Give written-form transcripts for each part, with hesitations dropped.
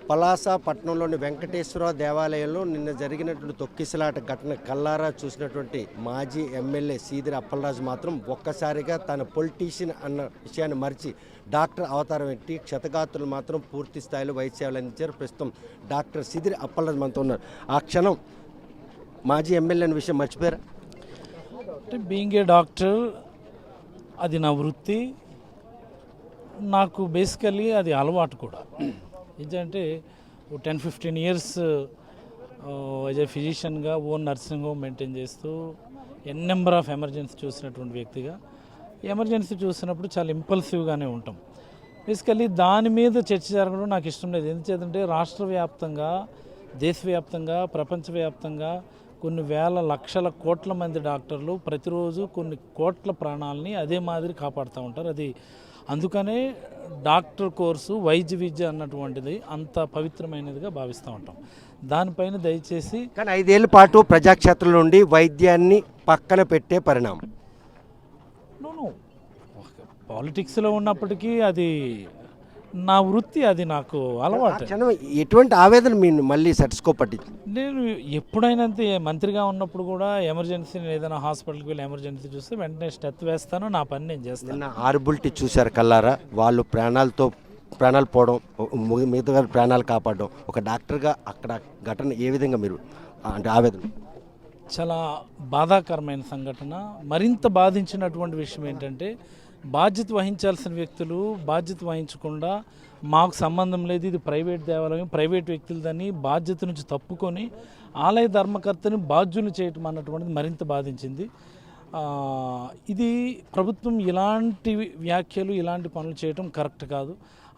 పలాస పట్టణంలోని వెంకటేశ్వర దేవాలయంలో నిన్న జరిగినటువంటి తొక్కిసలాట ఘటన కల్లారా చూసినటువంటి మాజీ ఎమ్మెల్యే సీదిరి అప్పలరాజు మాత్రం ఒక్కసారిగా తన పొలిటీషియన్ అన్న విషయాన్ని మరిచి డాక్టర్ అవతారం ఎట్టి క్షతగాత్రులు మాత్రం పూర్తి స్థాయిలో వైద్య సేవలు అందించారు. ప్రస్తుతం డాక్టర్ సీదిరి అప్పలరాజు మనతో ఉన్నారు. ఆ క్షణం మాజీ ఎమ్మెల్యే అనే విషయం మర్చిపోయారా? అంటే బీయింగ్ ఏ డాక్టర్ అది నా వృత్తి, నాకు బేసికల్లీ అది అలవాటు కూడా. ఏంటంటే 10-15 ఇయర్స్ యాజ్ ఏ ఫిజిషియన్గా ఓన్ నర్సింగ్ హోమ్ మెయింటైన్ చేస్తూ నెంబర్ ఆఫ్ ఎమర్జెన్సీ చూసినటువంటి వ్యక్తిగా ఎమర్జెన్సీ చూసినప్పుడు చాలా ఇంపల్సివ్గానే ఉంటాం. బేసికల్లీ దాని మీద చర్చ జరగడం నాకు ఇష్టం లేదు. ఎందుకంటే రాష్ట్ర వ్యాప్తంగా, దేశవ్యాప్తంగా, ప్రపంచవ్యాప్తంగా కొన్ని వేల లక్షల కోట్ల మంది డాక్టర్లు ప్రతిరోజు కొన్ని కోట్ల ప్రాణాలని అదే మాదిరి కాపాడుతూ ఉంటారు. అది అందుకనే డాక్టర్ కోర్సు వైద్య విద్య అన్నటువంటిది అంత పవిత్రమైనదిగా భావిస్తూ ఉంటాం. దానిపైన దయచేసి కానీ 5 ఏళ్ల పాటు ప్రజాక్షేత్రం నుండి వైద్యాన్ని పక్కన పెట్టే పరిణామం. పాలిటిక్స్లో ఉన్నప్పటికీ అది నా వృత్తి, అది నాకు అలవాటు. ఎటువంటి ఆవేదన మీరు మళ్ళీ సెట్స్కోప్ పట్టింది? నేను ఎప్పుడైనా మంత్రిగా ఉన్నప్పుడు కూడా ఎమర్జెన్సీ ఏదైనా హాస్పిటల్కి వెళ్ళి ఎమర్జెన్సీ చూస్తే వెంటనే స్టెప్ వేస్తాను, నా పని నేను చేస్తాను. నిన్న ఆర్బిలిటీ చూశారు కల్లారా, వాళ్ళు ప్రాణాలు పోవడం, మిగతా ప్రాణాలు కాపాడడం, ఒక డాక్టర్గా అక్కడ ఘటన ఏ విధంగా మీరు అంటే ఆవేదన? చాలా బాధాకరమైన సంఘటన. మరింత బాధించినటువంటి విషయం ఏంటంటే బాధ్యత వహించాల్సిన వ్యక్తులు బాధ్యత వహించకుండా మాకు సంబంధం లేదు, ఇది ప్రైవేట్ దేవాలయం, ప్రైవేట్ వ్యక్తులదని బాధ్యత నుంచి తప్పుకొని ఆలయ ధర్మకర్తని బాధ్యులు చేయటం అన్నటువంటిది మరింత బాధించింది. ఇది ప్రభుత్వం ఇలాంటి వ్యాఖ్యలు, ఇలాంటి పనులు చేయటం కరెక్ట్ కాదు.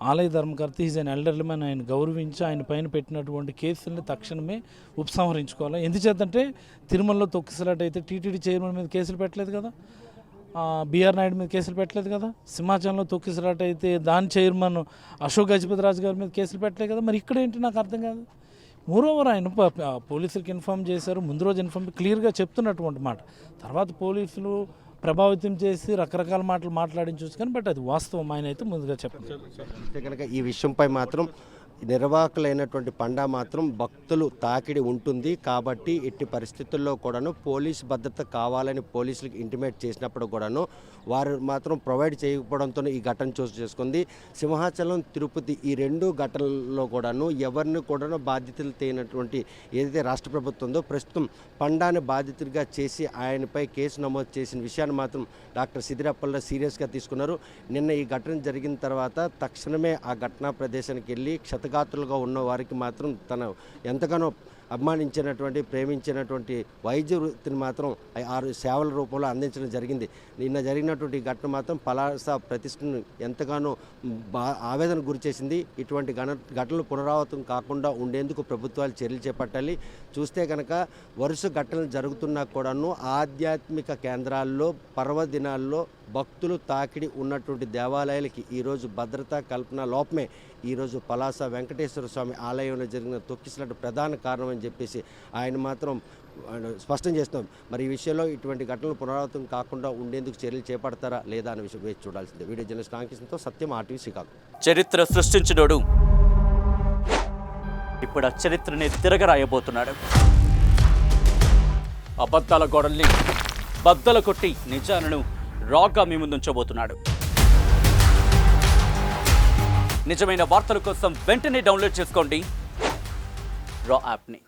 ఆలయ ధర్మకర్త ఈజ్ అన్ ఎల్డర్లీ మ్యాన్, ఆయన గౌరవించి ఆయన పైన పెట్టినటువంటి కేసుల్ని తక్షణమే ఉపసంహరించుకోవాలి. ఎందుచేతంటే తిరుమలలో తొక్కిసలాట అయితే టీటీడీ చైర్మన్ మీద కేసులు పెట్టలేదు కదా, బిఆర్ నాయుడు మీద కేసులు పెట్టలేదు కదా, సింహాచలంలో తొక్కిసలాట అయితే దాని చైర్మన్ అశోక్ గజపతిరాజు గారి మీద కేసులు పెట్టలేదు కదా. మరి ఇక్కడ ఏంటి నాకు అర్థం కాదు. మోరోవర్ ఆయన పోలీసులకు ఇన్ఫామ్ చేశారు, ముందు రోజు ఇన్ఫామ్ క్లియర్గా చెప్తున్నటువంటి మాట. తర్వాత పోలీసులు ప్రభావితం చేసి రకరకాల మాటలు మాట్లాడించవచ్చు కానీ బట్ అది వాస్తవం, ఆయన అయితే ముందుగా చెప్పండి. కనుక ఈ విషయంపై మాత్రం నిర్వాహకులైనటువంటి పండా మాత్రం భక్తులు తాకిడి ఉంటుంది కాబట్టి ఎట్టి పరిస్థితుల్లో కూడాను పోలీస్ భద్రత కావాలని పోలీసులకు ఇంటిమేట్ చేసినప్పుడు కూడాను వారు మాత్రం ప్రొవైడ్ చేయకపోవడంతో ఈ ఘటన చోటు చేసుకుంది. సింహాచలం, తిరుపతి ఈ 2 ఘటనల్లో కూడాను ఎవరిని కూడాను బాధ్యతలు తేనటువంటి ఏదైతే రాష్ట్ర ప్రభుత్వం ఉందో ప్రస్తుతం పండాని బాధితుడిగా చేసి ఆయనపై కేసు నమోదు చేసిన విషయాన్ని మాత్రం డాక్టర్ సీదిరి అప్పలరాజు సీరియస్గా తీసుకున్నారు. నిన్న ఈ ఘటన జరిగిన తర్వాత తక్షణమే ఆ ఘటనా ప్రదేశానికి వెళ్ళి క్షతగాత్రులుగా ఉన్న వారికి మాత్రం తన ఎంతగానో అభిమానించినటువంటి, ప్రేమించినటువంటి వైద్య వృత్తిని మాత్రం 6 సేవల రూపంలో అందించడం జరిగింది. నిన్న జరిగినటువంటి ఘటన మాత్రం పలాస ప్రతిష్టను ఎంతగానో ఆవేదన గురి చేసింది. ఇటువంటి ఘటనలు పునరావృతం కాకుండా ఉండేందుకు ప్రభుత్వాలు చర్యలు చేపట్టాలి. చూస్తే కనుక వరుస ఘటనలు జరుగుతున్నా కూడాను ఆధ్యాత్మిక కేంద్రాల్లో పర్వదినాల్లో భక్తులు తాకిడి ఉన్నటువంటి దేవాలయాలకి ఈరోజు భద్రతా కల్పన లోపమే ఈరోజు పలాస వెంకటేశ్వర స్వామి ఆలయంలో జరిగిన తొక్కిసలాట ప్రధాన కారణం అని చెప్పేసి ఆయన మాత్రం స్పష్టం చేస్తాం. మరి ఈ విషయంలో ఇటువంటి ఘటనలు పునరావృతం కాకుండా ఉండేందుకు చర్యలు చేపడతారా లేదా అనే విషయం వేచి చూడాల్సిందే. వీడియో జర్నలిస్ట్ రామకృష్ణతో సత్యం, RTV శ్రీకాకుళం. చరిత్ర సృష్టించినోడు ఇప్పుడు ఆ చరిత్రని తిరగరాయబోతున్నాడు. అబద్ధాల గోడల్ని బద్దలు కొట్టి నిజాలను రాగా మీ ముందుంచబోతున్నాడు. నిజమైన వార్తల కోసం వెంటనే డౌన్లోడ్ చేసుకోండి రా యాప్ని.